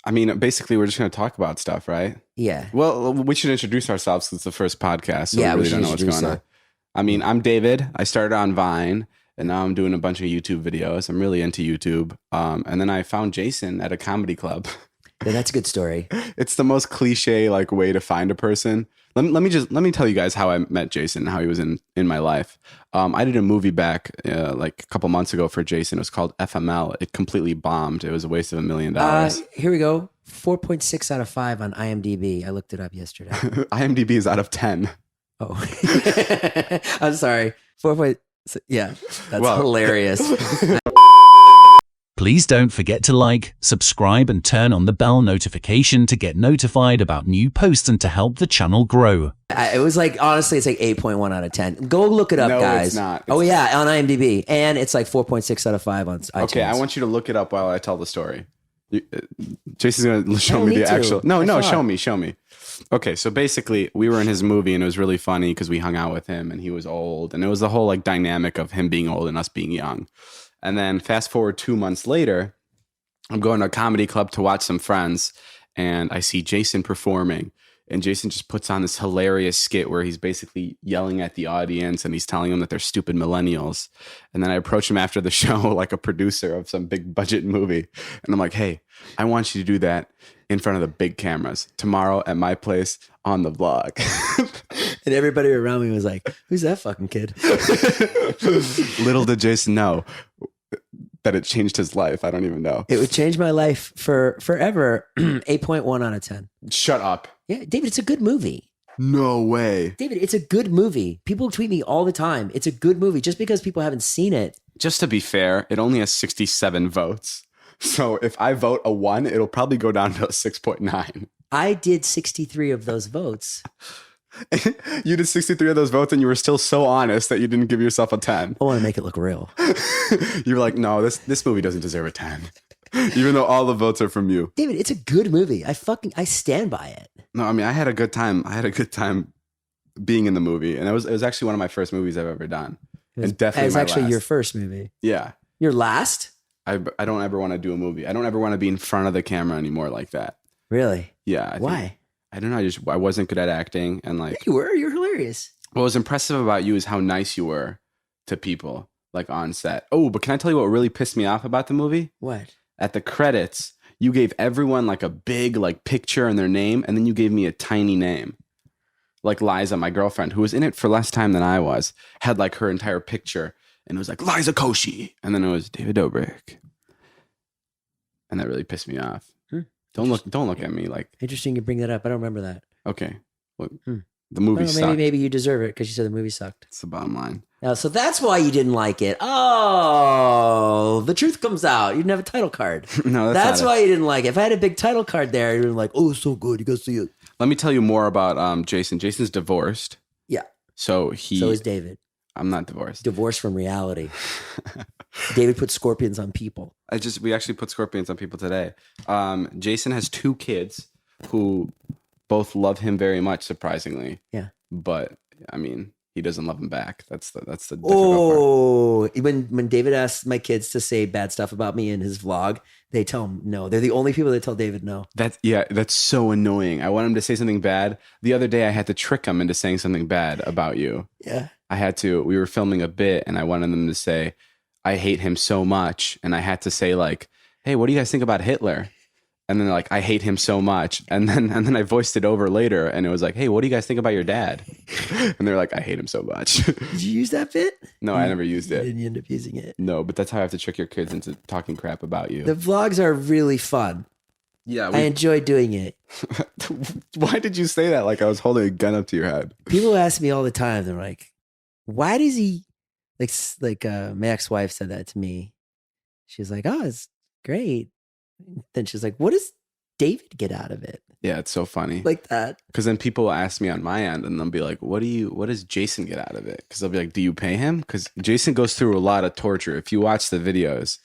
I mean, basically, we're just going to talk about stuff, right? Yeah. Well, we should introduce ourselves since it's the first podcast, so Yeah, we we really should don't know what's introduce going on. I mean, I'm David. I started on Vine, and now I'm doing a bunch of YouTube videos. I'm really into YouTube. And then I found Jason at a comedy club. Yeah, that's a good story. It's the most cliche like way to find a person. Let me tell you guys how I met Jason, how he was in my life. I did a movie back like a couple months ago for Jason. It was called FML. It completely bombed. It was a waste of $1 million. Here we go. 4.6 out of 5 on IMDb. I looked it up yesterday. IMDb is out of 10. Oh, I'm sorry. 4.6. Yeah, that's hilarious. Please don't forget to like, subscribe, and turn on the bell notification to get notified about new posts and to help the channel grow. It was like, honestly, it's like 8.1 out of 10. Go look it up, guys. It's not. Oh, yeah, on IMDb. And it's like 4.6 out of 5 on iTunes. Okay, I want you to look it up while I tell the story. Jason's going to show me the to. actual... No, show me. Okay, so basically, we were in his movie, and it was really funny because we hung out with him, and he was old. And it was the whole like dynamic of him being old and us being young. And then fast forward 2 months later, I'm going to a comedy club to watch some friends, and I see Jason performing. And Jason just puts on this hilarious skit where he's basically yelling at the audience and he's telling them that they're stupid millennials. And then I approach him after the show like a producer of some big budget movie. And I'm like, hey, I want you to do that in front of the big cameras tomorrow at my place on the vlog. And everybody around me was like, who's that fucking kid? Little did Jason know that it changed his life. I don't even know. It would change my life for forever. 8.1 out of 10. Shut up. Yeah, David, it's a good movie. No way. David, it's a good movie. People tweet me all the time. It's a good movie. Just because people haven't seen it. Just to be fair, it only has 67 votes. So if I vote a 1, it'll probably go down to a 6.9. I did 63 of those votes. You did 63 of those votes and you were still so honest that you didn't give yourself a 10. I want to make it look real. You were like, no, this movie doesn't deserve a 10. Even though all the votes are from you. David, it's a good movie. I stand by it. No, I mean, I had a good time. I had a good time being in the movie. And it was actually one of my first movies I've ever done. And definitely It was actually last. your first movie. Yeah. Your last? I don't ever want to do a movie. I don't ever want to be in front of the camera anymore like that. Really? Yeah. Why? I don't know. I wasn't good at acting. And like, You were. You're hilarious. what was impressive about you is how nice you were to people like on set. Oh, but can I tell you what really pissed me off about the movie? What? At the credits, you gave everyone like a big like picture and their name, and then you gave me a tiny name. Like Liza, my girlfriend, who was in it for less time than I was, had like her entire picture, and it was like Liza Koshy, and then it was David Dobrik, and that really pissed me off. Don't look at me like. Interesting you bring that up. I don't remember that. Okay, well, the movie Well, sucked. maybe you deserve it because you said the movie sucked. It's the bottom line. Now, so that's why you didn't like it. Oh, the truth comes out. You didn't have a title card. No, That's not why you didn't like it. If I had a big title card there, you'd be like, oh, it's so good. You go see it. Let me tell you more about Jason. Jason's divorced. Yeah. So is David. I'm not divorced. Divorced from reality. David put scorpions on people. We actually put scorpions on people today. Jason has 2 kids who both love him very much, surprisingly. Yeah. But I mean, he doesn't love them back. That's the difficult part. Oh, when David asks my kids to say bad stuff about me in his vlog, they tell him no. They're the only people that tell David no. That's so annoying. I want him to say something bad. The other day I had to trick him into saying something bad about you. Yeah. We were filming a bit and I wanted them to say, I hate him so much. And I had to say like, hey, what do you guys think about Hitler? And then they're like, I hate him so much. And then I voiced it over later and it was like, hey, what do you guys think about your dad? And they're like, I hate him so much. Did you use that bit? No, I never used it. Did you end up using it? No, but that's how I have to trick your kids into talking crap about you. The vlogs are really fun. Yeah. I enjoy doing it. Why did you say that? Like I was holding a gun up to your head. People ask me all the time. They're like, why does he like my ex-wife said that to me. She's like, oh, it's great. Then she's like, what does David get out of it? Yeah, it's so funny. Like that. Because then people will ask me on my end and they'll be like, what does Jason get out of it? Because they'll be like, do you pay him? Because Jason goes through a lot of torture. If you watch the videos,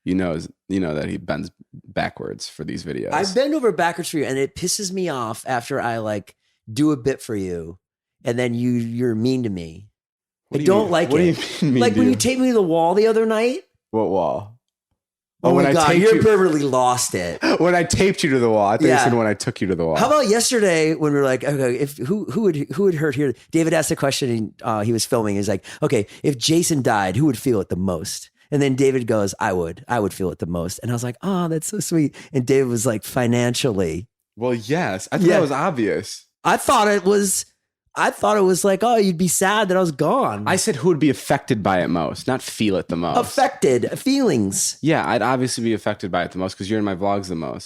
you know that he bends backwards for these videos. I bend over backwards for you, and it pisses me off after I like do a bit for you, and then you're mean to me. I don't like it. What do you mean? Like when you take me to the wall the other night. What wall? Oh when my I God, taped you're you- permanently lost it. When I taped you to the wall. I think Yeah. you said when I took you to the wall. How about yesterday when we were like, okay, if who would hurt here? David asked a question. And, he was filming. He's like, okay, if Jason died, who would feel it the most? And then David goes, I would feel it the most. And I was like, oh, that's so sweet. And David was like, financially. Well, yes. I thought Yeah. that was obvious. I thought it was like, oh, you'd be sad that I was gone. I said who would be affected by it most, not feel it the most. Affected feelings. Yeah, I'd obviously be affected by it the most because you're in my vlogs the most.